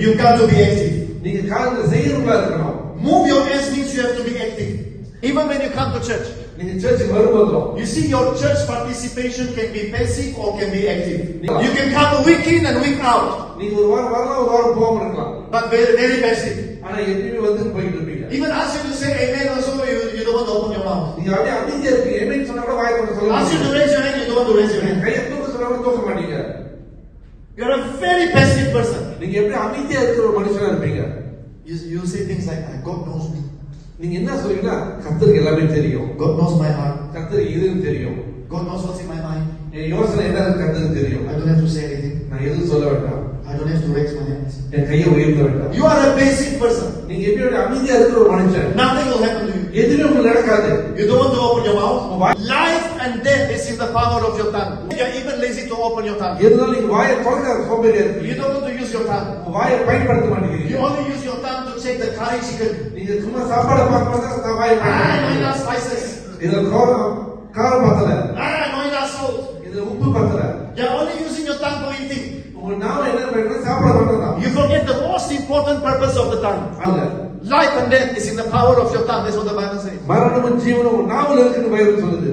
You've got to be active. நீங்க காரியங்களை செய்யறவங்களா இருக்கணும். Move your hands means you have to be active. Even when you come to church. நீங்க சர்ச்சுக்கு வரும்போதும் You see, your church participation can be passive or can be active. You can come a week in and week out. நீங்க ஒரு வாரம் வரலாம், ஒரு வாரம் போகாம இருக்கலாம். But very, very passive. ஆனா எப்பயுமே வந்து போயிட்டு இருப்பீங்க. Even ask you to say amen also, you don't want to open your mouth. நீங்க அப்படியே அமைதியா இருப்பீங்க. ஆமென் சொன்னா கூட வாய் திறந்து சொல்ல Ask you to மாட்டீங்க. raise your hand, you don't want to raise your hand. கையை தூக்க சொன்னா கூட தூக்க மாட்டீங்க. You're a very passive person. நீங்க எப்படி அமைதியா இருக்கிற ஒரு மனுஷனா இருப்பீங்க. You say things like, God knows me. நீங்க என்ன சொல்றீங்கன்னா கர்த்தருக்கு எல்லாமே தெரியும். God knows my heart. கர்த்தருக்கு எதுவும் தெரியும். God knows what's in my mind. என் யோசனை என்னன்னு கர்த்தருக்கு தெரியும். I don't have to say anything. நான் எதுவும் சொல்ல வேண்டாம். I don't have to raise my hands. என் கையை உயர்த்த வேண்டாம். You are a passive person. நீங்க எப்படி அமைதியா இருக்கிற ஒரு மனுஷன். Nothing will happen to you. எதுவுமே உங்களுக்கு நடக்காது. You don't want to open your mouth. Life and death is in the power of your tongue. You are even lazy to open your tongue. எதுனாலும் நீங்க வாயை திறக்க சோம்பேறியா இருக்கீங்க. You don't want to use your tongue. வாயை பயன்படுத்த மாட்டேங்கிறீங்க. You only use your tongue to check the curry chicken. நீங்க சும்மா சாப்பாடு பார்க்கும்போது தான் வாயை No enough spices. இதுல காரம் பத்தல. No enough salt. இதுல உப்பு பத்தல. You are only using your tongue for eating. உங்க நாம என்ன பண்றோம்? சாப்பாடு மட்டும் தான். You forget the most important purpose of the tongue. அல்ல. Life and death is in the power of your tongue. That's what the Bible says. மரணமும் ஜீவனும் நாமல இருக்குன்னு பைபிள் சொல்லுது.